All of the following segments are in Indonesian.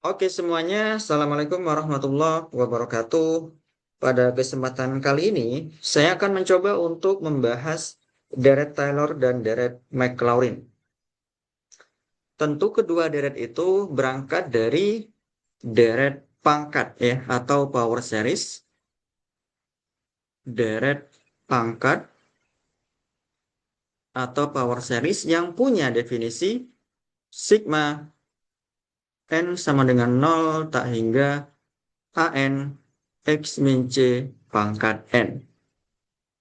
Oke semuanya, Assalamualaikum warahmatullahi wabarakatuh. Pada kesempatan kali ini, saya akan mencoba untuk membahas deret Taylor dan deret Maclaurin. Tentu kedua deret itu berangkat dari deret pangkat ya, atau power series. Deret pangkat atau power series yang punya definisi sigma n sama dengan 0 tak hingga an x min c pangkat n.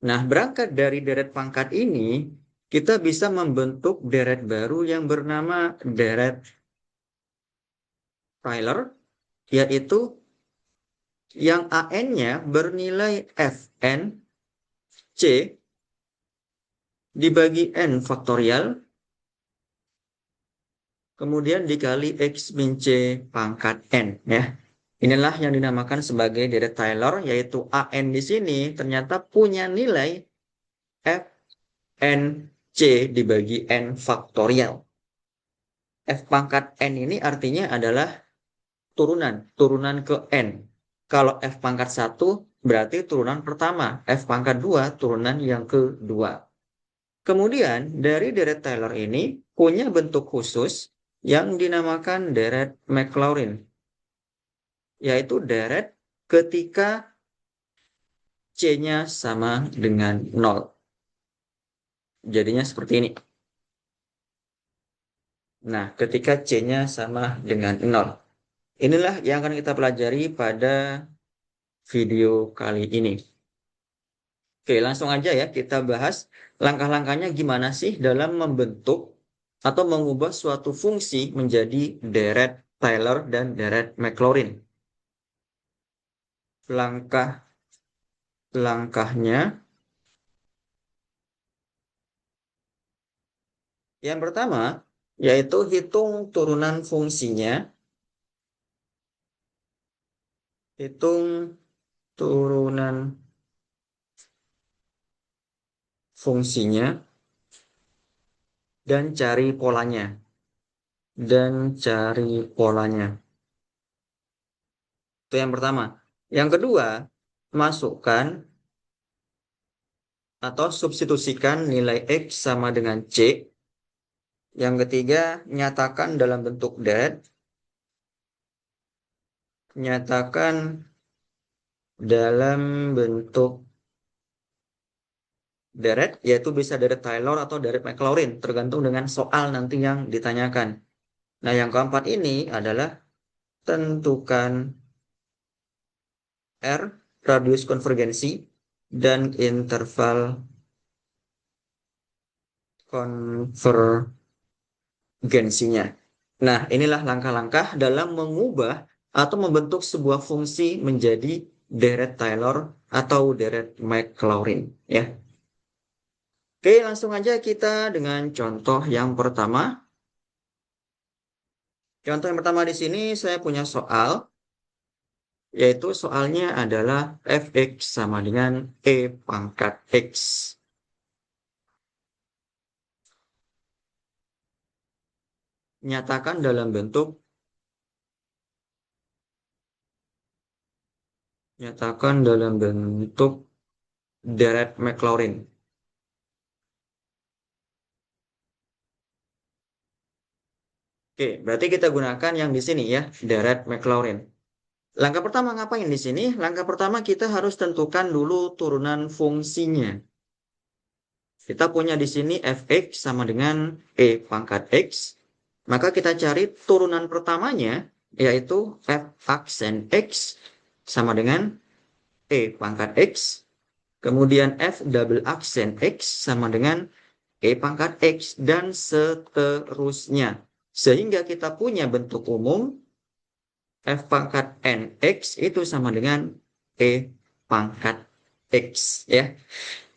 Nah, berangkat dari deret pangkat ini, kita bisa membentuk deret baru yang bernama deret Taylor, yaitu yang AN-nya bernilai Fn C dibagi N faktorial, kemudian dikali X min C pangkat N. Ya. Inilah yang dinamakan sebagai deret Taylor, yaitu AN di sini ternyata punya nilai Fn C dibagi N faktorial. F pangkat N ini artinya adalah turunan ke N. Kalau F pangkat 1 berarti turunan pertama, F pangkat 2 turunan yang kedua. Kemudian dari deret Taylor ini punya bentuk khusus yang dinamakan deret Maclaurin, yaitu deret ketika C-nya sama dengan 0. Jadinya seperti ini. Nah, ketika C-nya sama dengan 0. Inilah yang akan kita pelajari pada video kali ini. Oke, langsung aja ya kita bahas langkah-langkahnya gimana sih dalam membentuk atau mengubah suatu fungsi menjadi deret Taylor dan deret Maclaurin. Langkah-langkahnya yang pertama yaitu hitung turunan fungsinya. Hitung turunan fungsinya dan cari polanya. Itu yang pertama. Yang kedua, masukkan atau substitusikan nilai X sama dengan C. Yang ketiga, nyatakan dalam bentuk deret. Nyatakan dalam bentuk deret, yaitu bisa deret Taylor atau deret Maclaurin, tergantung dengan soal nanti yang ditanyakan. Nah, yang keempat ini adalah tentukan R, radius konvergensi, dan interval konvergensinya. Nah, inilah langkah-langkah dalam mengubah atau membentuk sebuah fungsi menjadi deret Taylor atau deret Maclaurin. Ya. Oke, langsung aja kita dengan contoh yang pertama. Contoh yang pertama di sini saya punya soal, yaitu soalnya adalah fx sama dengan e pangkat x. Nyatakan dalam bentuk deret Maclaurin. Oke, berarti kita gunakan yang di sini ya, deret Maclaurin. Langkah pertama ngapain di sini? Langkah pertama kita harus tentukan dulu turunan fungsinya. Kita punya di sini fx sama dengan e pangkat x. Maka kita cari turunan pertamanya, yaitu f aksen x sama dengan e pangkat x. Kemudian f double aksen x sama dengan e pangkat x, dan seterusnya. Sehingga kita punya bentuk umum f pangkat nx itu sama dengan e pangkat x. Ya.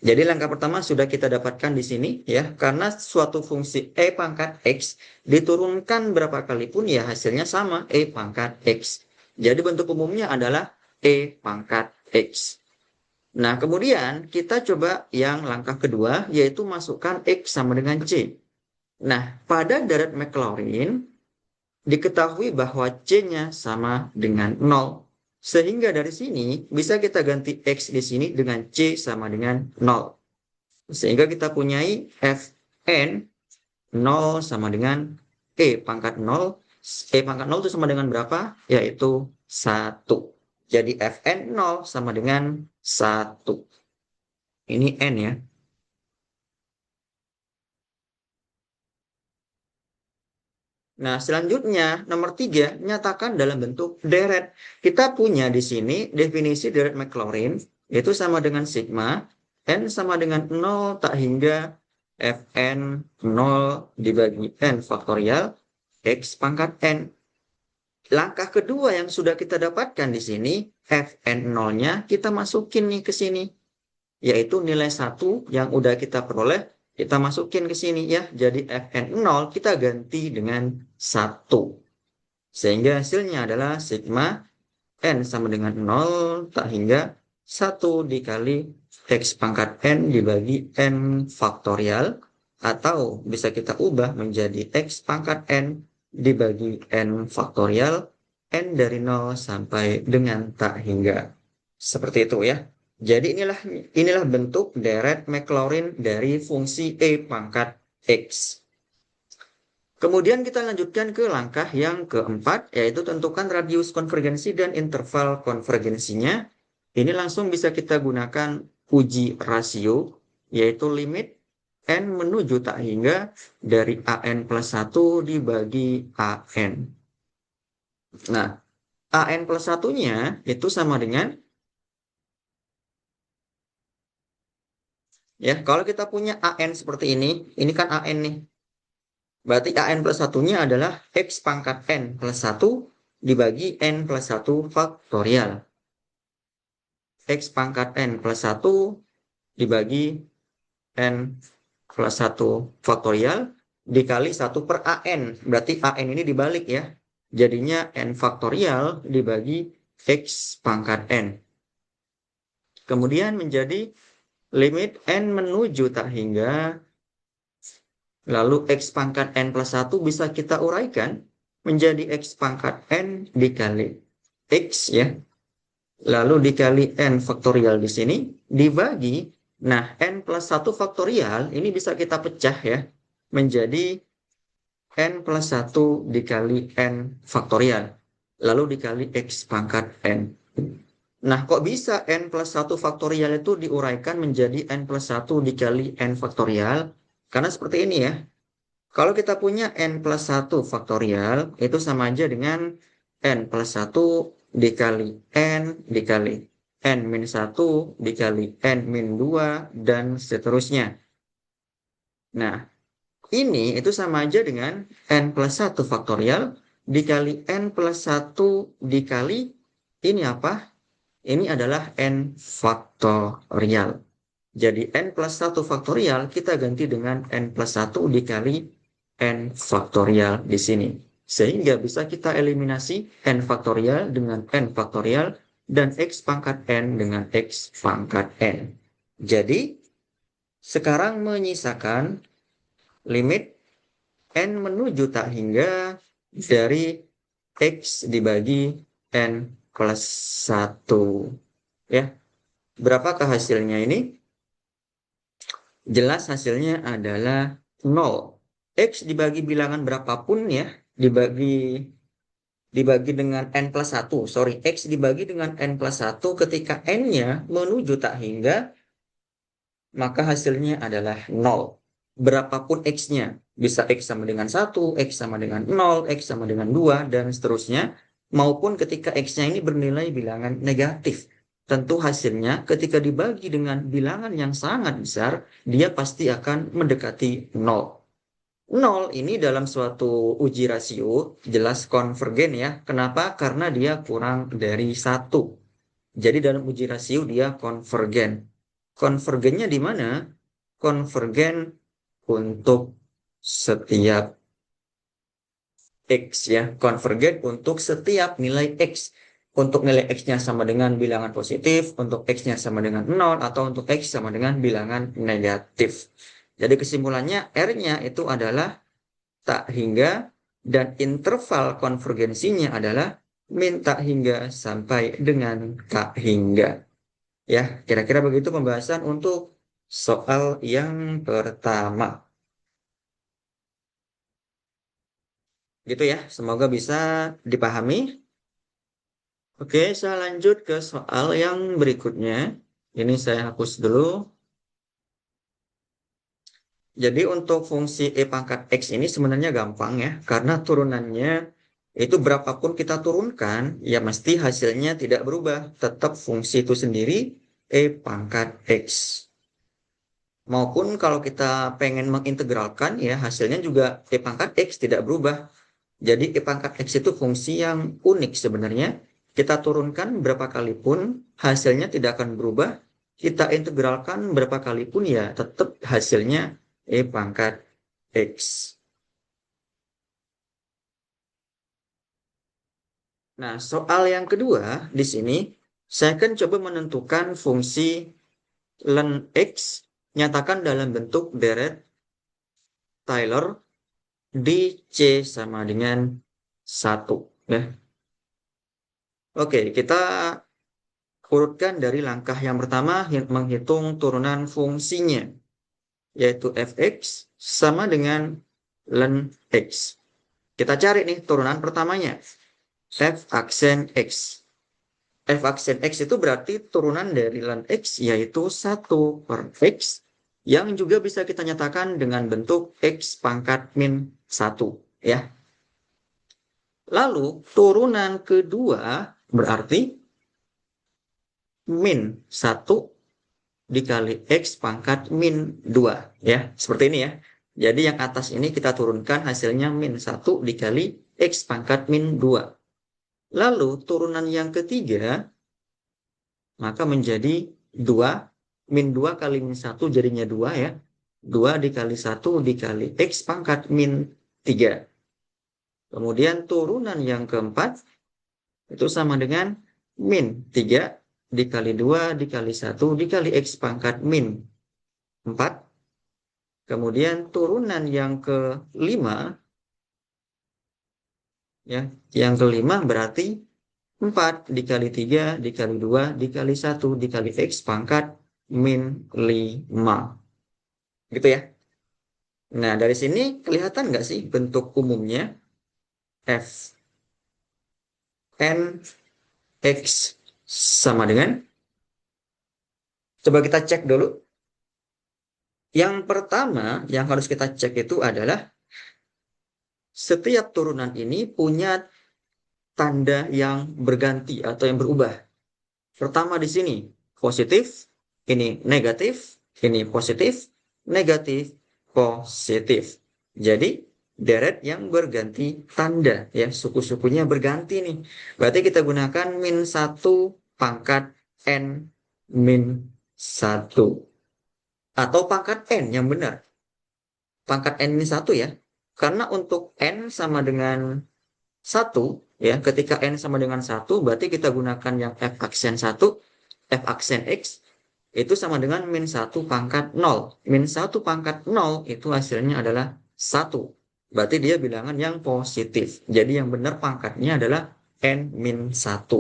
Jadi langkah pertama sudah kita dapatkan di sini ya, karena suatu fungsi e pangkat x diturunkan berapa kali pun ya hasilnya sama e pangkat x. Jadi bentuk umumnya adalah e pangkat x. Nah, kemudian kita coba yang langkah kedua, yaitu masukkan x sama dengan c. Nah, pada deret Maclaurin, diketahui bahwa C-nya sama dengan 0. Sehingga dari sini bisa kita ganti X di sini dengan C sama dengan 0. Sehingga kita punyai Fn 0 sama dengan E pangkat 0. E pangkat 0 itu sama dengan berapa? Yaitu 1. Jadi Fn 0 sama dengan 1. Ini N ya. Nah, selanjutnya nomor 3, nyatakan dalam bentuk deret. Kita punya di sini definisi deret Maclaurin, yaitu sama dengan sigma, N sama dengan 0 tak hingga Fn 0 dibagi N faktorial, X pangkat N. Langkah kedua yang sudah kita dapatkan di sini, Fn 0-nya kita masukin nih ke sini, yaitu nilai 1 yang udah kita peroleh, kita masukin ke sini ya. Jadi Fn 0 kita ganti dengan 1. Sehingga hasilnya adalah sigma N sama dengan 0 tak hingga 1 dikali X pangkat N dibagi N faktorial. Atau bisa kita ubah menjadi X pangkat N dibagi N faktorial. N dari 0 sampai dengan tak hingga. Seperti itu ya. Jadi inilah bentuk deret Maclaurin dari fungsi E pangkat X. Kemudian kita lanjutkan ke langkah yang keempat, yaitu tentukan radius konvergensi dan interval konvergensinya. Ini langsung bisa kita gunakan uji rasio, yaitu limit N menuju tak hingga dari AN plus 1 dibagi AN. Nah, AN plus 1-nya itu sama dengan, ya, kalau kita punya AN seperti ini kan AN nih. Berarti AN plus 1-nya adalah X pangkat N plus 1 dibagi N plus 1 faktorial. X pangkat N plus 1 dibagi N plus 1 faktorial dikali 1 per AN. Berarti AN ini dibalik ya. Jadinya N faktorial dibagi X pangkat N. Kemudian menjadi limit N menuju tak hingga. Lalu X pangkat N plus 1 bisa kita uraikan menjadi X pangkat N dikali X ya. Lalu dikali N faktorial di sini dibagi. Nah, N plus 1 faktorial ini bisa kita pecah ya. Menjadi N plus 1 dikali N faktorial. Lalu dikali X pangkat N. Nah, kok bisa N plus 1 faktorial itu diuraikan menjadi N plus 1 dikali N faktorial? Karena seperti ini ya. Kalau kita punya N plus 1 faktorial, itu sama aja dengan N plus 1 dikali N dikali N min 1 dikali N min 2, dan seterusnya. Nah, ini itu sama aja dengan N plus 1 faktorial dikali N plus 1 dikali ini apa? Ini adalah N faktorial. Jadi N plus 1 faktorial kita ganti dengan N plus 1 dikali N faktorial di sini. Sehingga bisa kita eliminasi N faktorial dengan N faktorial dan X pangkat N dengan X pangkat N. Jadi, sekarang menyisakan limit N menuju tak hingga dari X dibagi N plus 1. Ya, berapakah hasilnya ini? Jelas hasilnya adalah 0. X dibagi bilangan berapapun ya, dibagi dengan N plus 1. Sorry, X dibagi dengan N plus 1 ketika N-nya menuju tak hingga, maka hasilnya adalah 0. Berapapun X-nya. Bisa X sama dengan 1, X sama dengan 0, X sama dengan 2, dan seterusnya. Maupun ketika X-nya ini bernilai bilangan negatif. Tentu hasilnya ketika dibagi dengan bilangan yang sangat besar, dia pasti akan mendekati 0. 0 ini dalam suatu uji rasio jelas konvergen ya. Kenapa? Karena dia kurang dari 1. Jadi dalam uji rasio dia konvergen. Konvergennya di mana? Konvergen untuk setiap X ya. Konvergen untuk setiap nilai X. Untuk nilai X-nya sama dengan bilangan positif, untuk X-nya sama dengan 0, atau untuk X sama dengan bilangan negatif. Jadi kesimpulannya R-nya itu adalah tak hingga Dan interval konvergensinya adalah min tak hingga sampai dengan k hingga. Ya, kira-kira begitu pembahasan untuk soal yang pertama. Gitu ya, semoga bisa dipahami. Oke, saya lanjut ke soal yang berikutnya. Ini saya hapus dulu. Jadi untuk fungsi e pangkat x ini sebenarnya gampang ya, karena turunannya itu berapapun kita turunkan, ya mesti hasilnya tidak berubah. Tetap fungsi itu sendiri e pangkat x. Maupun kalau kita pengen mengintegralkan, ya hasilnya juga e pangkat x tidak berubah. Jadi e pangkat x itu fungsi yang unik sebenarnya. Kita turunkan berapa kali pun, hasilnya tidak akan berubah. Kita integralkan berapa kali pun, ya tetap hasilnya e pangkat x. Nah, soal yang kedua di sini, saya akan coba menentukan fungsi ln x nyatakan dalam bentuk deret Taylor di C sama dengan 1. Ya. Oke, kita urutkan dari langkah yang pertama, menghitung turunan fungsinya, yaitu fx sama dengan ln x. Kita cari nih turunan pertamanya, f aksen x. F aksen x itu berarti turunan dari ln x, yaitu 1 per x, yang juga bisa kita nyatakan dengan bentuk x pangkat min 1. Ya. Lalu turunan kedua berarti min 1 dikali x pangkat min 2. Ya, seperti ini ya. Jadi yang atas ini kita turunkan, hasilnya min 1 dikali x pangkat min 2. Lalu turunan yang ketiga, maka menjadi 2, min 2 kali min 1 jadinya 2 ya. 2 dikali 1 dikali x pangkat min 3. Kemudian turunan yang keempat, itu sama dengan min 3 dikali 2 dikali 1 dikali x pangkat min 4. Kemudian turunan yang kelima, ya, yang kelima berarti 4 dikali 3 dikali 2 dikali 1 dikali x pangkat min 5. Gitu ya. Nah, dari sini kelihatan nggak sih bentuk umumnya? F n x sama dengan, coba kita cek dulu. Yang pertama yang harus kita cek itu adalah setiap turunan ini punya tanda yang berganti atau yang berubah. Pertama di sini positif, ini negatif, ini positif, negatif, positif. Jadi deret yang berganti tanda, ya suku-sukunya berganti nih. Berarti kita gunakan min 1 pangkat n min 1. Atau pangkat n yang benar. Pangkat n min 1 ya. Karena untuk n sama dengan 1, ya, ketika n sama dengan 1, berarti kita gunakan yang f aksen 1, f aksen x, itu sama dengan min 1 pangkat 0. Min 1 pangkat 0 itu hasilnya adalah 1. Berarti dia bilangan yang positif. Jadi yang benar pangkatnya adalah n min 1.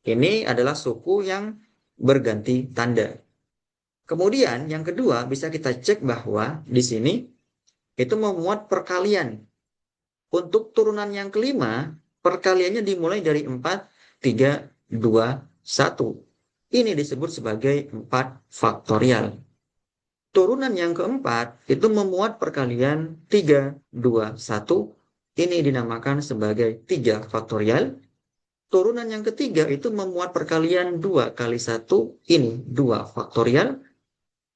Ini adalah suku yang berganti tanda. Kemudian yang kedua bisa kita cek bahwa di sini itu memuat perkalian. Untuk turunan yang kelima, perkaliannya dimulai dari 4, 3, 2, 1. Ini disebut sebagai 4 faktorial. Turunan yang keempat itu memuat perkalian 3, 2, 1. Ini dinamakan sebagai 3 faktorial. Turunan yang ketiga itu memuat perkalian 2 kali 1. Ini 2 faktorial.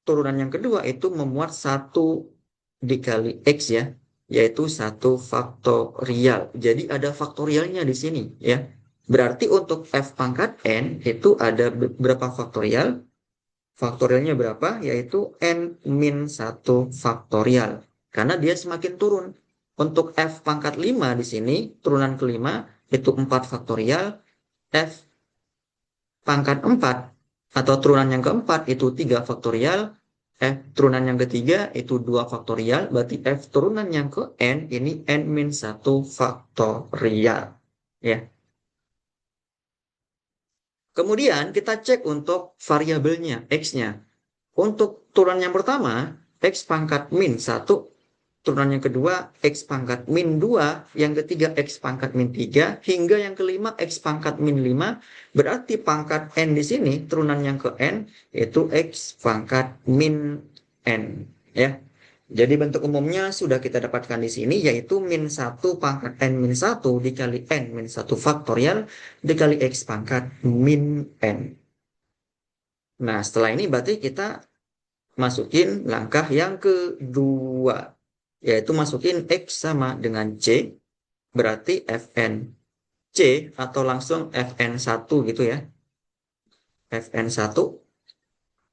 Turunan yang kedua itu memuat 1 dikali x ya, yaitu 1 faktorial. Jadi ada faktorialnya di sini ya. Berarti untuk f pangkat n itu ada berapa faktorial? Faktorialnya berapa? Yaitu n min 1 faktorial. Karena dia semakin turun. Untuk f pangkat 5 di sini, turunan kelima itu 4 faktorial. F pangkat 4 atau turunan yang keempat itu 3 faktorial. turunan yang ketiga itu 2 faktorial, berarti F turunan yang ke N ini N min 1 faktorial. Ya. Kemudian kita cek untuk variabelnya, X-nya. Untuk turunan yang pertama, X pangkat min 1, turunan yang kedua, X pangkat min 2, yang ketiga, X pangkat min 3, hingga yang kelima, X pangkat min 5, berarti pangkat N di sini, turunan yang ke N, itu X pangkat min N. Ya. Jadi bentuk umumnya sudah kita dapatkan di sini, yaitu min 1 pangkat N min 1 dikali N min 1 faktorial dikali X pangkat min N. Nah, setelah ini berarti kita masukin langkah yang kedua, yaitu masukin X sama dengan C, berarti Fn C atau langsung Fn1 gitu ya. Fn1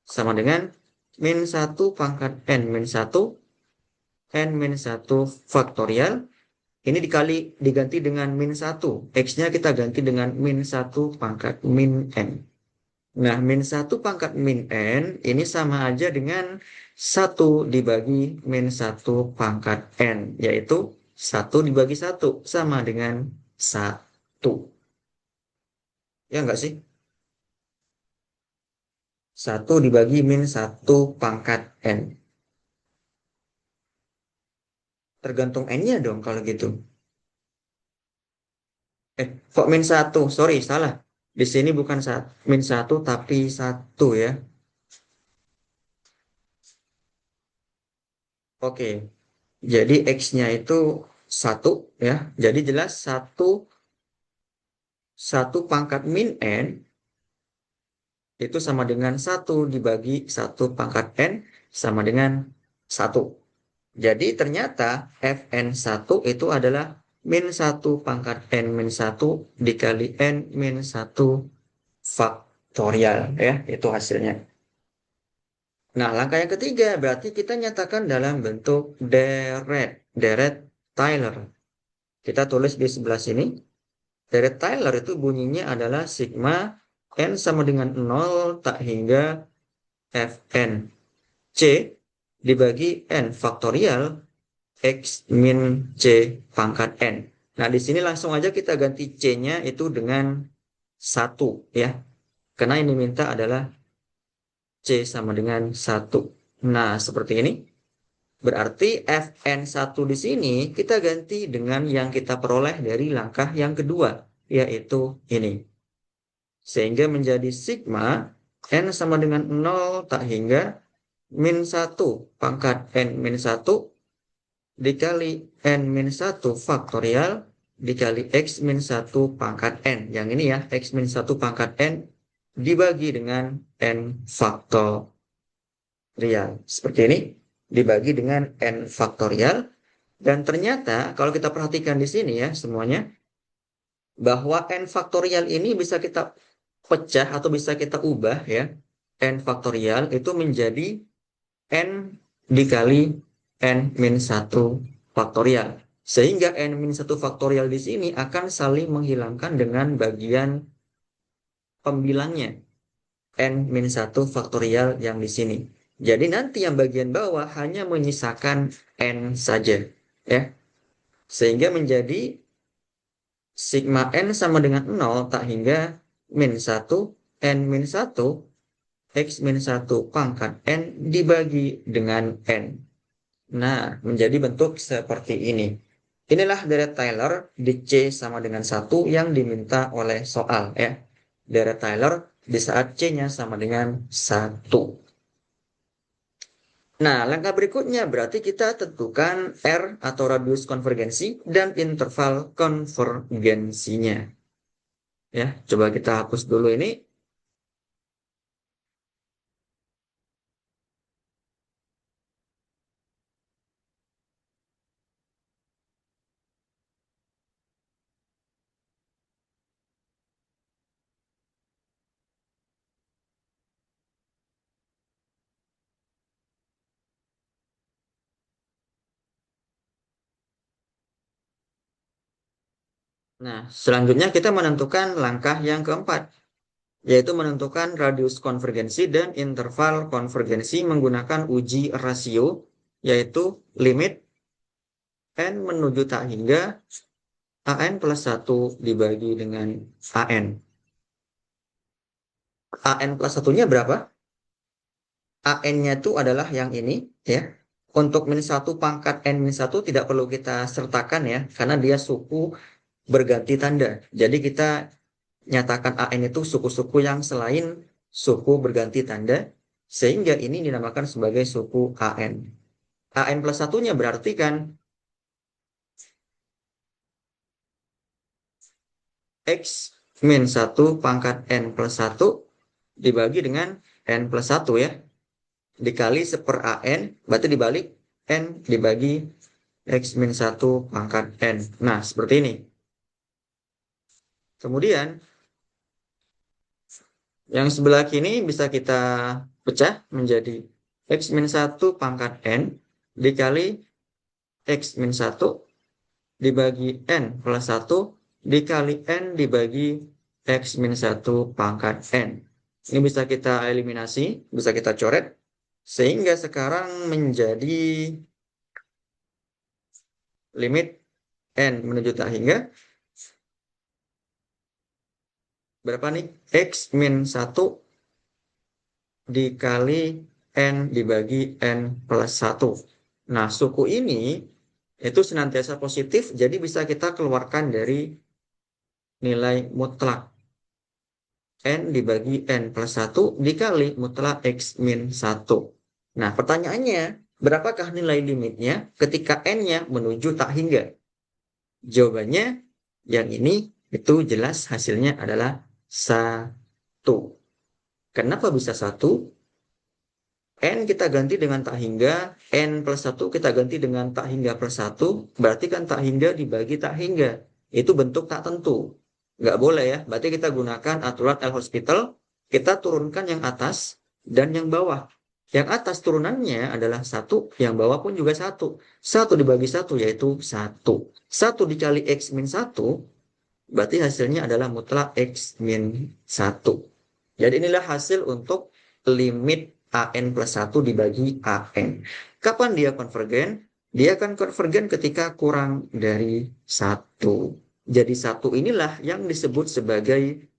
sama dengan min 1 pangkat N min 1, N min 1 faktorial. Ini diganti dengan min 1. X-nya kita ganti dengan min 1 pangkat min N. Nah, min 1 pangkat min N ini sama aja dengan 1 dibagi min 1 pangkat N, yaitu 1 dibagi 1 sama dengan 1. Ya enggak sih? 1 dibagi min 1 pangkat N. Tergantung N-nya dong kalau gitu. Kok min 1? Sorry, salah. Di sini bukan min 1 tapi 1 ya. Oke. Jadi X-nya itu 1 ya. Jadi jelas 1 pangkat min N itu sama dengan 1 dibagi 1 pangkat N sama dengan 1. Jadi ternyata Fn1 itu adalah min 1 pangkat N min 1 dikali N min 1 faktorial ya. Itu hasilnya. Nah, langkah yang ketiga berarti kita nyatakan dalam bentuk deret Taylor. Kita tulis di sebelah sini. Deret Taylor itu bunyinya adalah sigma n sama dengan 0 tak hingga Fn C dibagi n faktorial X min C pangkat N. Nah, di sini langsung aja kita ganti C-nya itu dengan 1 ya. Karena ini minta adalah C sama dengan 1. Nah, seperti ini. Berarti Fn1 di sini kita ganti dengan yang kita peroleh dari langkah yang kedua, yaitu ini. Sehingga menjadi sigma N sama dengan 0 tak hingga min 1 pangkat N min 1 dikali N min 1 faktorial dikali X min 1 pangkat N. Yang ini ya, X min 1 pangkat N dibagi dengan N faktorial. Seperti ini, dibagi dengan N faktorial. Dan ternyata kalau kita perhatikan di sini ya semuanya, bahwa N faktorial ini bisa kita pecah atau bisa kita ubah ya. N faktorial itu menjadi N dikali N min 1 faktorial. Sehingga N min 1 faktorial di sini akan saling menghilangkan dengan bagian pembilangnya. N min 1 faktorial yang di sini. Jadi nanti yang bagian bawah hanya menyisakan N saja. Ya. Sehingga menjadi sigma N sama dengan 0 tak hingga min 1 N min 1 X min 1 pangkat N dibagi dengan N. Nah, menjadi bentuk seperti ini. Inilah deret Taylor di C sama dengan 1 yang diminta oleh soal ya. Deret Taylor di saat C-nya sama dengan 1. Nah, langkah berikutnya berarti kita tentukan R atau radius konvergensi dan interval konvergensinya. Ya, coba kita hapus dulu ini. Nah, selanjutnya kita menentukan langkah yang keempat, yaitu menentukan radius konvergensi dan interval konvergensi menggunakan uji rasio, yaitu limit n menuju tak hingga an plus 1 dibagi dengan an. An plus 1-nya berapa? an-nya itu adalah yang ini, ya. Untuk min 1 pangkat n min 1 tidak perlu kita sertakan ya, karena dia suku berganti tanda. Jadi kita nyatakan an itu suku-suku yang selain suku berganti tanda, sehingga ini dinamakan sebagai suku an. An plus 1-nya berarti kan x min 1 pangkat n plus 1 dibagi dengan n plus 1 ya. Dikali seper an, berarti dibalik n dibagi x min 1 pangkat n. Nah, seperti ini. Kemudian, yang sebelah kiri bisa kita pecah menjadi x min 1 pangkat n dikali x min 1 dibagi n plus 1 dikali n dibagi x min 1 pangkat n. Ini bisa kita eliminasi, bisa kita coret. Sehingga sekarang menjadi limit n menuju tak hingga. Berapa nih? X min 1 dikali n dibagi n plus 1. Nah, suku ini itu senantiasa positif, jadi bisa kita keluarkan dari nilai mutlak. N dibagi n plus 1 dikali mutlak x min 1. Nah, pertanyaannya, berapakah nilai limitnya ketika n-nya menuju tak hingga? Jawabannya, yang ini itu jelas hasilnya adalah 1. Kenapa bisa 1? N kita ganti dengan tak hingga, N plus 1 kita ganti dengan tak hingga plus 1, berarti kan tak hingga dibagi tak hingga. Itu bentuk tak tentu. Nggak boleh ya, berarti kita gunakan aturan L'Hospital, kita turunkan yang atas dan yang bawah. Yang atas turunannya adalah 1, yang bawah pun juga 1. 1 dibagi 1 yaitu 1. 1 dikali X min 1, berarti hasilnya adalah mutlak X min 1. Jadi inilah hasil untuk limit an plus 1 dibagi an. Kapan dia konvergen? Dia akan konvergen ketika kurang dari 1. Jadi 1 inilah yang disebut sebagai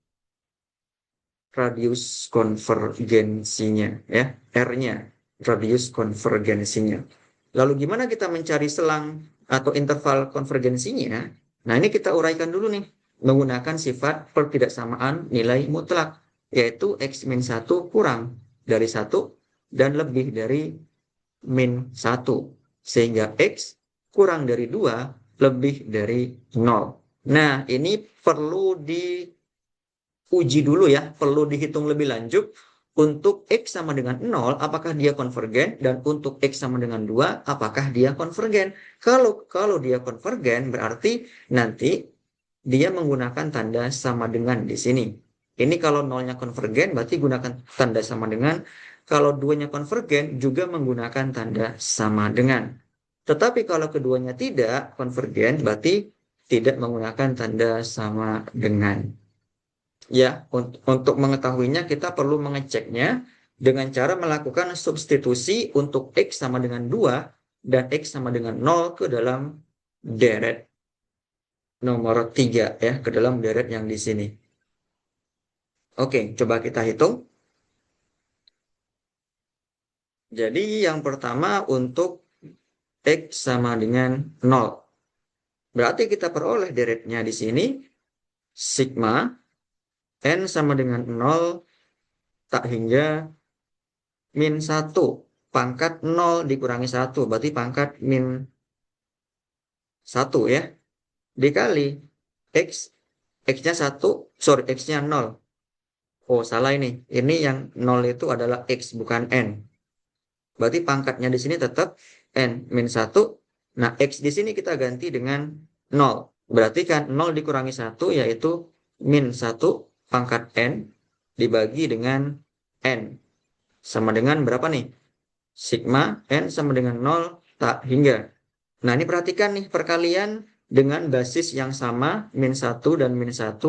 radius konvergensinya, ya, R-nya, radius konvergensinya. Lalu gimana kita mencari selang atau interval konvergensinya? Nah, ini kita uraikan dulu nih, menggunakan sifat pertidaksamaan nilai mutlak, yaitu x min 1 kurang dari 1 dan lebih dari min 1. Sehingga x kurang dari 2 lebih dari 0. Nah, ini perlu diuji dulu ya, perlu dihitung lebih lanjut. Untuk X sama dengan 0, apakah dia konvergen? Dan untuk X sama dengan 2, apakah dia konvergen? Kalau dia konvergen, berarti nanti dia menggunakan tanda sama dengan di sini. Ini kalau 0-nya konvergen, berarti gunakan tanda sama dengan. Kalau 2-nya konvergen, juga menggunakan tanda sama dengan. Tetapi kalau keduanya tidak konvergen, berarti tidak menggunakan tanda sama dengan. Ya, untuk mengetahuinya kita perlu mengeceknya dengan cara melakukan substitusi untuk X sama dengan 2 dan X sama dengan 0 ke dalam deret nomor 3 ya, ke dalam deret yang di sini. Oke, coba kita hitung. Jadi yang pertama untuk X sama dengan 0. Berarti kita peroleh deretnya di sini sigma N sama dengan 0 tak hingga min 1. Pangkat 0 dikurangi 1. Berarti pangkat min 1 ya. Dikali X. X-nya 1. Sorry, X-nya 0. Oh, salah ini. Ini yang 0 itu adalah X, bukan N. Berarti pangkatnya di sini tetap N min 1. Nah, X di sini kita ganti dengan 0. Berarti kan 0 dikurangi 1 yaitu min 1 pangkat N dibagi dengan N. Sama dengan berapa nih? Sigma N sama dengan 0 tak hingga. Nah, ini perhatikan nih perkalian dengan basis yang sama, min 1 dan min 1.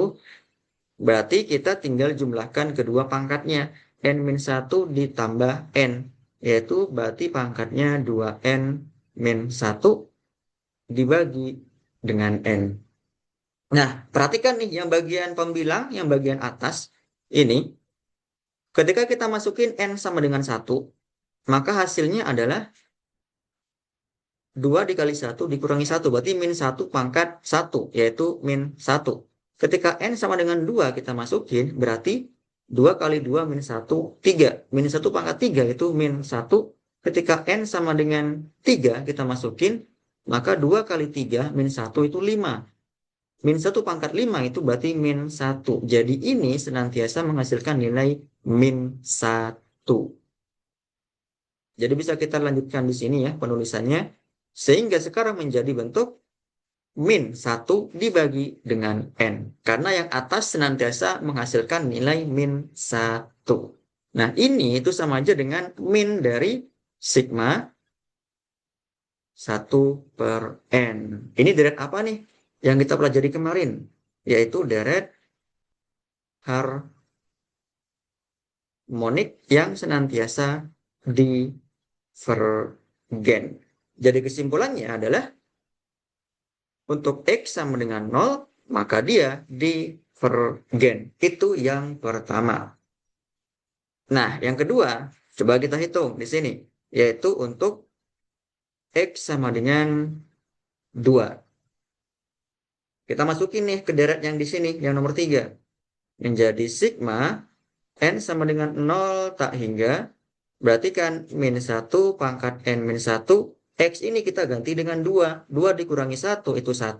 Berarti kita tinggal jumlahkan kedua pangkatnya. N-1 ditambah N. Yaitu berarti pangkatnya 2N-1 dibagi dengan N. Nah, perhatikan nih yang bagian pembilang, yang bagian atas ini. Ketika kita masukin N sama dengan 1, maka hasilnya adalah 2 dikali 1 dikurangi 1. Berarti min 1 pangkat 1, yaitu min 1. Ketika N sama dengan 2 kita masukin, berarti 2 kali 2 min 1, 3. Min 1 pangkat 3 itu min 1. Ketika N sama dengan 3 kita masukin, maka 2 kali 3 min 1 itu 5. Min 1 pangkat 5 itu berarti min 1. Jadi ini senantiasa menghasilkan nilai min 1. Jadi bisa kita lanjutkan di sini ya penulisannya. Sehingga sekarang menjadi bentuk min 1 dibagi dengan N. Karena yang atas senantiasa menghasilkan nilai min 1. Nah ini itu sama aja dengan min dari sigma 1 per N. Ini deret apa nih? Yang kita pelajari kemarin. Yaitu deret harmonik yang senantiasa divergen. Jadi kesimpulannya adalah untuk X sama dengan 0, maka dia divergen. Itu yang pertama. Nah, yang kedua, coba kita hitung di sini. Yaitu untuk X sama dengan 2. Kita masukin nih ke deret yang di sini, yang nomor 3. Menjadi sigma N sama dengan 0 tak hingga. Berarti kan min 1 pangkat N min 1. X ini kita ganti dengan 2. 2 dikurangi 1 itu 1.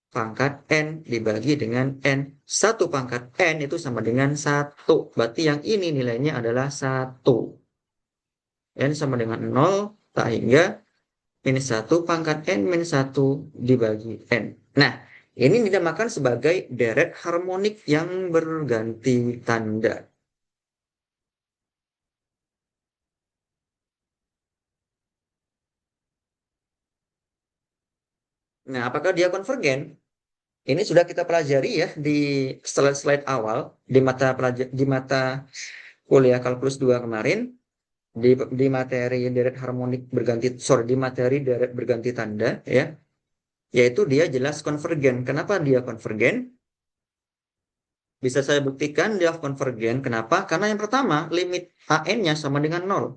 Pangkat N dibagi dengan N. 1 pangkat N itu sama dengan 1. Berarti yang ini nilainya adalah 1. N sama dengan 0 tak hingga min 1 pangkat N min 1 dibagi N. Nah, ini dinamakan sebagai deret harmonik yang berganti tanda. Nah, apakah dia konvergen? Ini sudah kita pelajari ya di slide-slide awal di mata kuliah kalkulus 2 kemarin di materi deret harmonik di materi deret berganti tanda ya, yaitu dia jelas konvergen. Kenapa dia konvergen? Bisa saya buktikan dia konvergen. Kenapa? Karena yang pertama limit AN-nya sama dengan 0.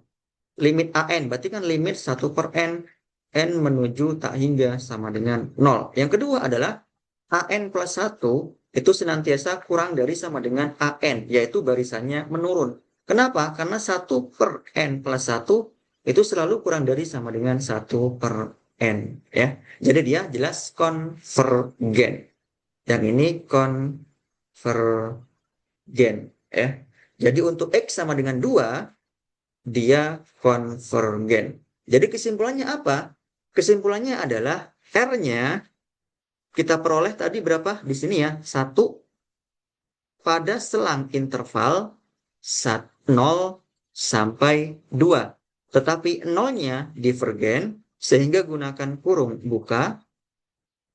Limit AN berarti kan limit 1 per N. N menuju tak hingga sama dengan 0. Yang kedua adalah AN plus 1 itu senantiasa kurang dari sama dengan AN, yaitu barisannya menurun. Kenapa? Karena 1 per N plus 1 itu selalu kurang dari sama dengan 1 per N. Ya. Jadi dia jelas konvergen. Yang ini konvergen. Ya. Jadi untuk X sama dengan 2, dia konvergen. Jadi kesimpulannya apa? Kesimpulannya adalah R-nya kita peroleh tadi berapa di sini ya? 1 pada selang interval 0 sampai 2. Tetapi 0-nya divergen sehingga gunakan kurung buka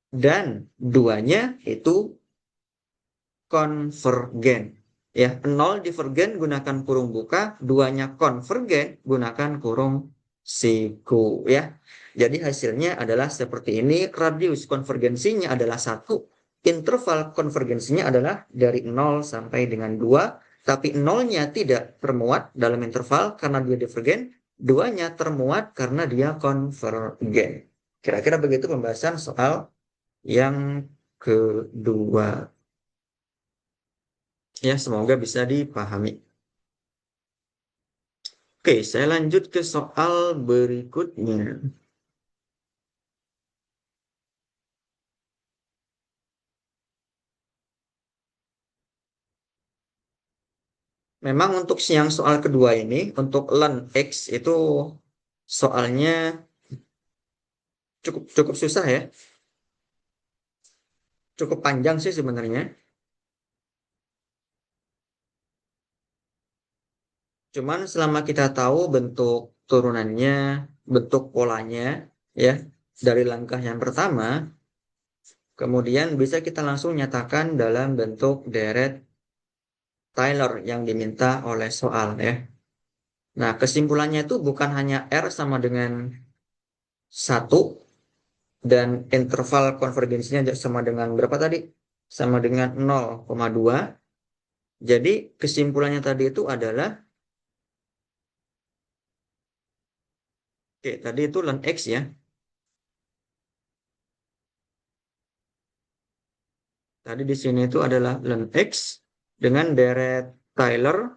dan 2-nya itu konvergen. Ya, 0 divergen gunakan kurung buka, 2-nya konvergen gunakan kurung siku ya. Jadi hasilnya adalah seperti ini. Radius konvergensinya adalah 1. Interval konvergensinya adalah dari 0 sampai dengan 2. Tapi 0-nya tidak termuat dalam interval karena dia divergen. 2-nya termuat karena dia konvergen. Kira-kira begitu pembahasan soal yang kedua. Ya, semoga bisa dipahami. Oke, saya lanjut ke soal berikutnya. Memang untuk yang soal kedua ini, untuk ln X itu soalnya cukup susah ya. Cukup panjang sih sebenarnya. Cuman selama kita tahu bentuk turunannya, bentuk polanya, ya, dari langkah yang pertama, Kemudian bisa kita langsung nyatakan dalam bentuk deret Taylor yang diminta oleh soal ya. Nah, kesimpulannya itu bukan hanya R sama dengan 1 dan interval konvergensinya sama dengan berapa tadi? Sama dengan 0,2. Jadi kesimpulannya tadi itu adalah, oke, tadi itu ln X ya. Tadi di sini itu adalah ln X dengan deret Taylor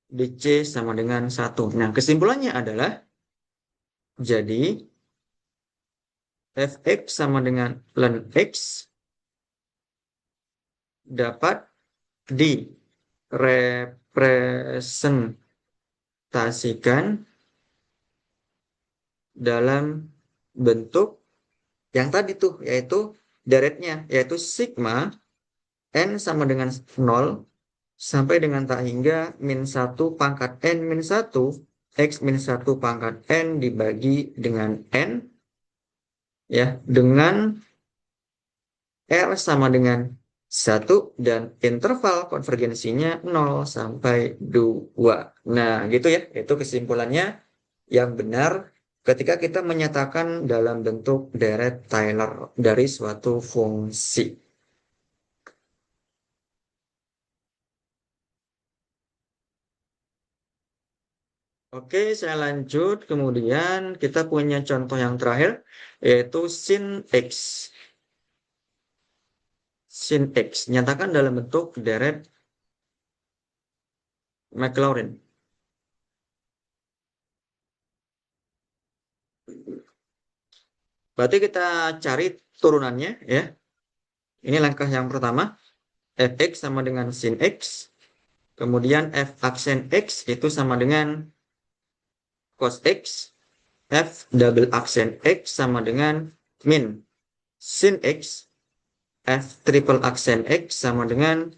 di C sama dengan 1. Nah, kesimpulannya adalah, jadi fx sama dengan ln X dapat direpresentasikan dalam bentuk yang tadi tuh, yaitu deretnya, yaitu sigma n sama dengan 0 sampai dengan tak hingga min 1 pangkat n min 1 x min 1 pangkat n dibagi dengan n ya, dengan R sama dengan 1 dan interval konvergensinya 0 sampai 2. Nah, gitu ya. Itu kesimpulannya yang benar ketika kita menyatakan dalam bentuk deret Taylor dari suatu fungsi. Oke, saya lanjut. Kemudian kita punya contoh yang terakhir, yaitu sin X. Sin X. Nyatakan dalam bentuk deret Maclaurin. Berarti kita cari turunannya ya. Ini langkah yang pertama. Fx sama dengan sin X. Kemudian f aksen X itu sama dengan cos X. F double aksen X sama dengan min sin X. F triple aksen X sama dengan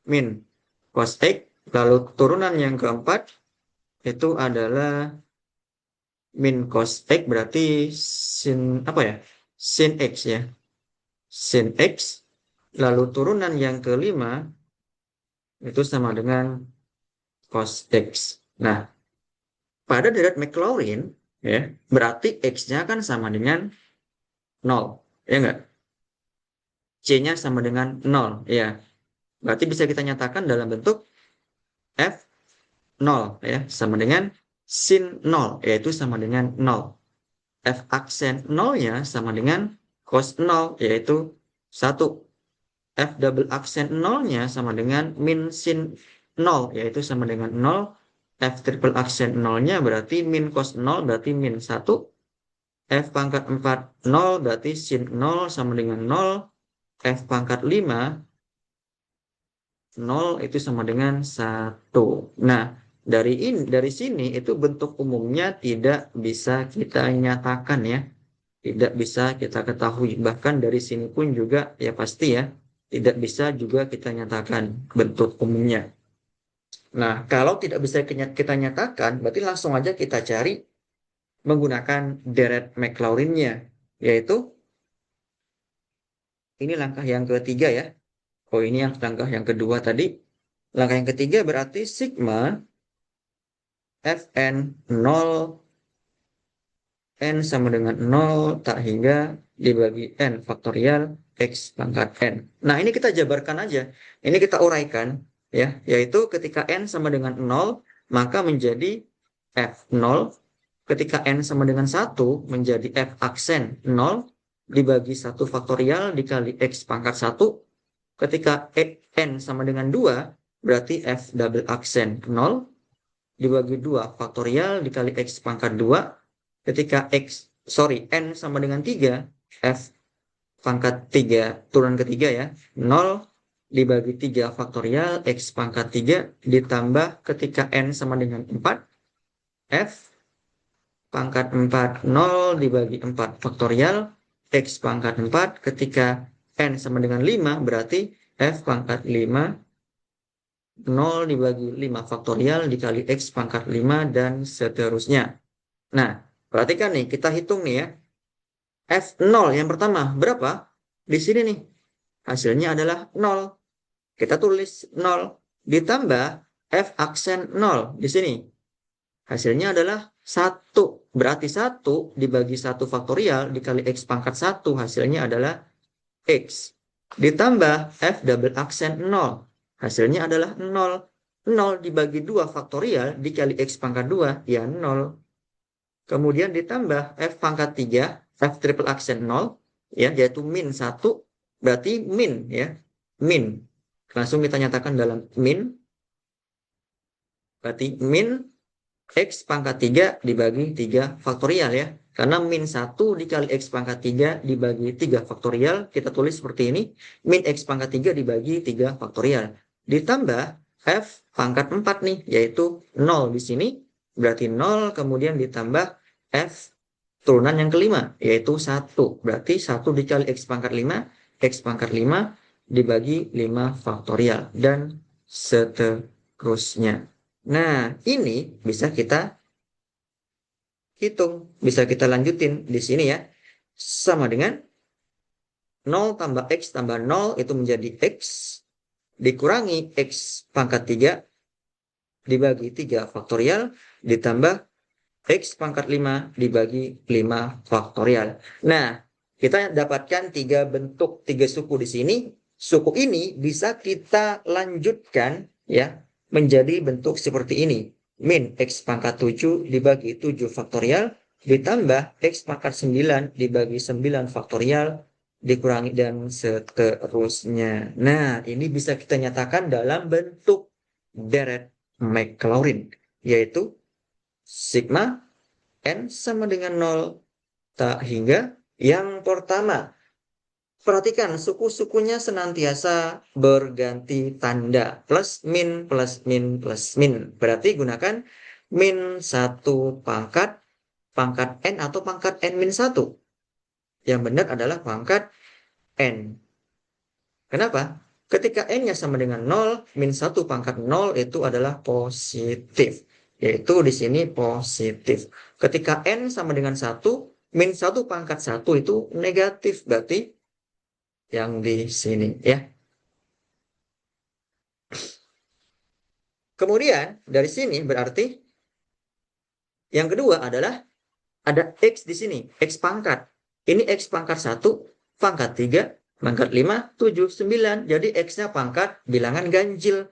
min cos X. Lalu turunan yang keempat itu adalah min cos X, berarti sin apa ya? Sin X ya. Sin X. Lalu turunan yang kelima itu sama dengan cos X. Nah, pada deret Maclaurin ya, berarti X-nya kan sama dengan 0. Ya enggak? C-nya sama dengan 0. Ya. Berarti bisa kita nyatakan dalam bentuk F 0 ya, sama dengan sin 0, yaitu sama dengan 0. F aksen 0-nya sama dengan cos 0, yaitu 1. F double aksen 0-nya sama dengan min sin 0, yaitu sama dengan 0. F triple aksen 0-nya berarti min cos 0, berarti min 1. F pangkat 4 0, berarti sin 0 sama dengan 0. F pangkat 5 0 itu sama dengan 1. Nah, dari sini itu bentuk umumnya tidak bisa kita nyatakan ya. Tidak bisa kita ketahui. Bahkan dari sini pun juga ya pasti ya. Tidak bisa juga kita nyatakan bentuk umumnya. Nah, kalau tidak bisa kita nyatakan, berarti langsung aja kita cari menggunakan deret Maclaurin-nya. Yaitu, ini langkah yang ketiga ya. Oh, ini yang langkah yang kedua tadi. Langkah yang ketiga berarti sigma Fn 0 n sama dengan 0 tak hingga dibagi n faktorial x pangkat n. Nah, ini kita jabarkan aja. Ini kita uraikan ya, yaitu ketika n sama dengan 0 maka menjadi f0, ketika n sama dengan 1 menjadi f aksen 0 dibagi 1 faktorial dikali x pangkat 1. Ketika n sama dengan 2 berarti f double aksen 0 dibagi 2 faktorial dikali x pangkat 2. Ketika n sama dengan 3, f pangkat 3 turunan ketiga ya, 0 dibagi 3 faktorial x pangkat 3 ditambah ketika n sama dengan 4, f pangkat 4 0 dibagi 4 faktorial x pangkat 4 ketika n sama dengan 5 berarti f pangkat 5 0 dibagi 5 faktorial dikali x pangkat 5 dan seterusnya. Nah, perhatikan nih, kita hitung nih ya. F0 yang pertama berapa? Di sini nih. Hasilnya adalah 0. Kita tulis 0. Ditambah F aksen 0 di sini. Hasilnya adalah 1. Berarti 1 dibagi 1 faktorial dikali X pangkat 1 hasilnya adalah X. Ditambah F double aksen 0. Hasilnya adalah 0. 0 dibagi 2 faktorial dikali X pangkat 2 ya 0. Kemudian ditambah F pangkat 3, F triple aksen 0, ya, yaitu min 1, berarti min, ya, min. Langsung kita nyatakan dalam min, berarti min X pangkat 3 dibagi 3 faktorial, ya. Karena min 1 dikali X pangkat 3 dibagi 3 faktorial, kita tulis seperti ini, min X pangkat 3 dibagi 3 faktorial. Ditambah F pangkat 4 nih, yaitu 0 di sini, berarti 0, kemudian ditambah F turunan yang kelima, yaitu 1. Berarti 1 dikali X pangkat 5, X pangkat 5 dibagi 5 faktorial, dan seterusnya. Nah, ini bisa kita hitung, bisa kita lanjutin di sini ya. Sama dengan 0 tambah X tambah 0 itu menjadi X dikurangi X pangkat 3 dibagi 3 faktorial ditambah X pangkat 5 dibagi 5 faktorial. Nah, kita dapatkan 3 bentuk, 3 suku di sini. Suku ini bisa kita lanjutkan ya menjadi bentuk seperti ini. Min X pangkat 7 dibagi 7 faktorial ditambah X pangkat 9 dibagi 9 faktorial dikurangi dan seterusnya. Nah, ini bisa kita nyatakan dalam bentuk deret Maclaurin, yaitu sigma N sama dengan 0 tak hingga yang pertama. Perhatikan suku-sukunya senantiasa berganti tanda. Plus min, plus min, plus min. Berarti gunakan min 1 pangkat, pangkat N atau pangkat N min 1. Yang benar adalah pangkat N. Kenapa? Ketika N-nya sama dengan 0, min 1 pangkat 0 itu adalah positif. Yaitu di sini positif. Ketika N sama dengan 1, min 1 pangkat 1 itu negatif. Berarti yang di sini ya. Kemudian dari sini berarti yang kedua adalah ada X di sini. X pangkat. Ini X pangkat 1, pangkat 3, pangkat 5, 7, 9. Jadi X-nya pangkat bilangan ganjil.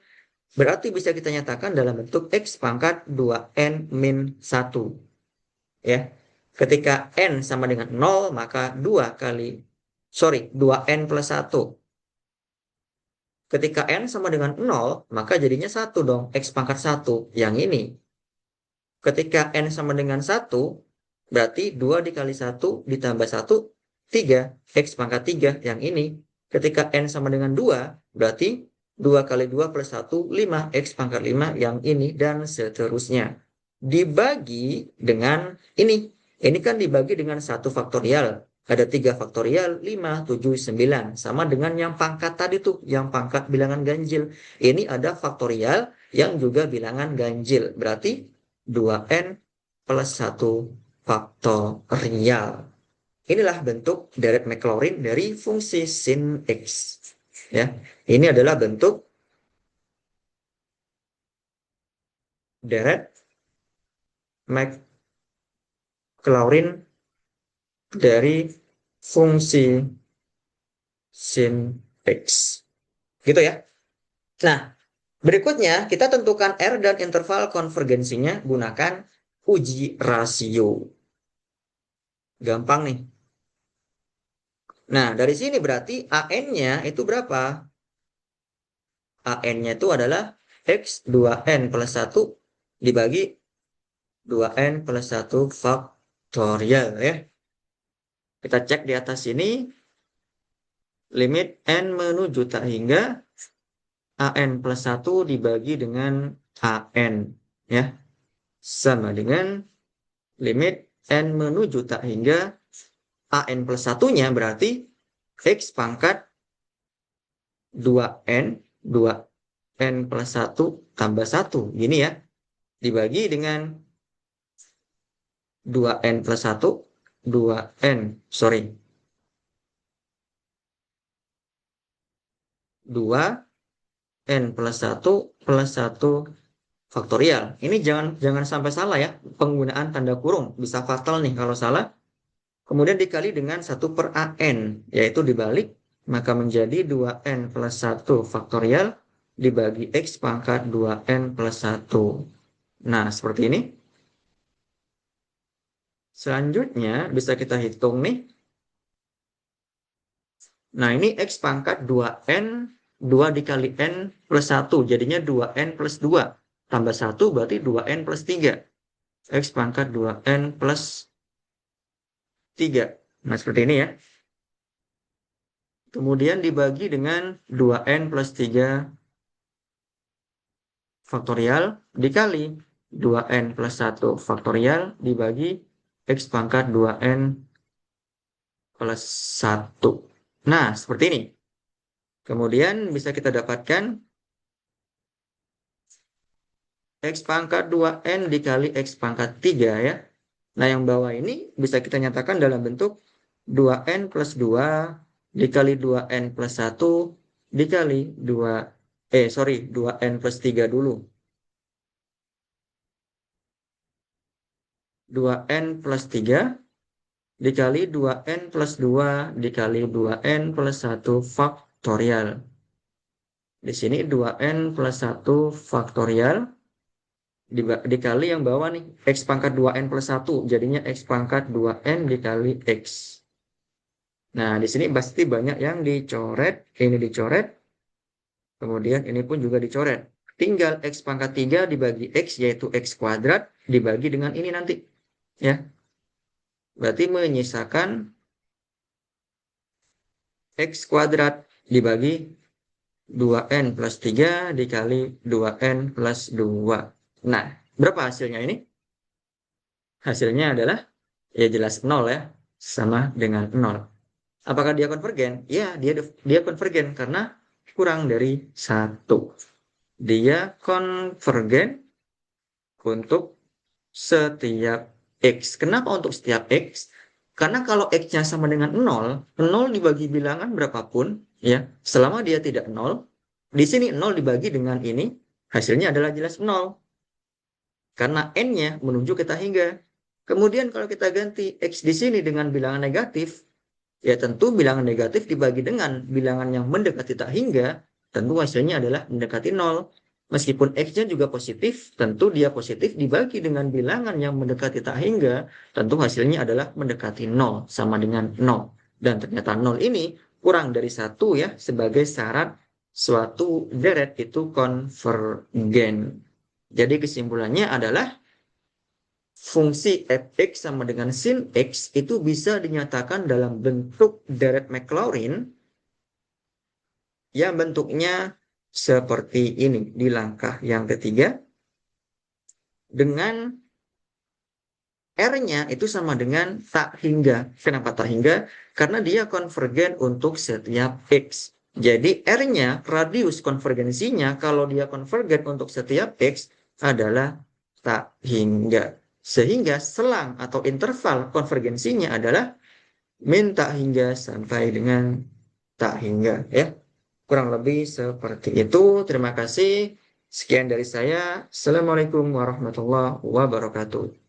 Berarti bisa kita nyatakan dalam bentuk X pangkat 2N min 1. Ya. Ketika N sama dengan 0, maka 2N plus 1. Ketika N sama dengan 0, maka jadinya 1 dong. X pangkat 1. Yang ini. Ketika N sama dengan 1, berarti 2 dikali 1 ditambah 1, 3. X pangkat 3. Yang ini. Ketika N sama dengan 2, berarti 2 kali 2 plus 1, 5. X pangkat 5 yang ini, dan seterusnya. Dibagi dengan ini. Ini kan dibagi dengan 1 faktorial. Ada 3 faktorial, 5, 7, 9. Sama dengan yang pangkat tadi tuh, yang pangkat bilangan ganjil. Ini ada faktorial yang juga bilangan ganjil. Berarti 2N plus 1 faktorial. Inilah bentuk deret Maclaurin dari fungsi sin X. Ya, ini adalah bentuk deret Maclaurin dari fungsi sin X. Gitu ya. Nah, berikutnya kita tentukan R dan interval konvergensinya gunakan uji rasio. Gampang nih. Nah, dari sini berarti AN-nya itu berapa? AN-nya itu adalah X 2N plus 1 dibagi 2N plus 1 faktorial ya. Kita cek di atas sini. Limit N menuju tak hingga AN plus 1 dibagi dengan AN ya. Sama dengan limit N menuju tak hingga AN plus 1-nya berarti X pangkat 2N, 2N plus 1 tambah 1. Gini ya. Dibagi dengan 2N plus 1 2n, sorry, 2n plus 1 plus 1 faktorial. Ini jangan sampai salah ya, penggunaan tanda kurung. Bisa fatal nih kalau salah. Kemudian dikali dengan 1 per an, yaitu dibalik, maka menjadi 2n plus 1 faktorial dibagi x pangkat 2n plus 1. Nah, seperti ini. Selanjutnya bisa kita hitung nih. Nah, ini x pangkat 2n, 2 dikali n plus 1, jadinya 2n plus 2. Tambah 1 berarti 2n plus 3. X pangkat 2n plus 3. Nah, seperti ini ya. Kemudian dibagi dengan 2n plus 3 faktorial dikali 2n plus 1 faktorial dibagi x pangkat 2n plus 1. Nah, seperti ini. Kemudian bisa kita dapatkan x pangkat 2n dikali x pangkat 3 ya. Nah, yang bawah ini bisa kita nyatakan dalam bentuk 2n plus 2 dikali 2n plus 1 dikali 2n plus 3 dulu. 2n plus 3 dikali 2n plus 2 dikali 2n plus 1 faktorial. Di sini 2n plus 1 faktorial dikali yang bawah nih, x pangkat 2n plus 1, jadinya x pangkat 2n dikali x. Nah, di sini pasti banyak yang dicoret, ini dicoret, kemudian ini pun juga dicoret. Tinggal x pangkat 3 dibagi x, yaitu x kuadrat, dibagi dengan ini nanti. Ya, berarti menyisakan x kuadrat dibagi 2n plus 3 dikali 2n plus 2. Nah, berapa hasilnya ini? Hasilnya adalah, ya jelas 0 ya, sama dengan 0. Apakah dia konvergen? Ya, dia konvergen karena kurang dari 1. Dia konvergen untuk setiap x. Kenapa untuk setiap x? Karena kalau x-nya sama dengan 0, 0 dibagi bilangan berapapun, ya, selama dia tidak 0, di sini 0 dibagi dengan ini, hasilnya adalah jelas 0. Karena n-nya menuju ke tak hingga. Kemudian kalau kita ganti x di sini dengan bilangan negatif, ya tentu bilangan negatif dibagi dengan bilangan yang mendekati tak hingga, tentu hasilnya adalah mendekati 0. Meskipun x-nya juga positif, tentu dia positif dibagi dengan bilangan yang mendekati tak hingga, tentu hasilnya adalah mendekati 0, sama dengan 0. Dan ternyata 0 ini kurang dari 1 ya, sebagai syarat suatu deret itu konvergen. Jadi kesimpulannya adalah fungsi fx sama dengan sin x itu bisa dinyatakan dalam bentuk deret Maclaurin yang bentuknya seperti ini di langkah yang ketiga, dengan R-nya itu sama dengan tak hingga. Kenapa tak hingga? Karena dia konvergen untuk setiap X. Jadi R-nya, radius konvergensinya, kalau dia konvergen untuk setiap X, adalah tak hingga. Sehingga selang atau interval konvergensinya adalah min tak hingga sampai dengan tak hingga. Ya, kurang lebih seperti itu. Terima kasih. Sekian dari saya. Assalamualaikum warahmatullahi wabarakatuh.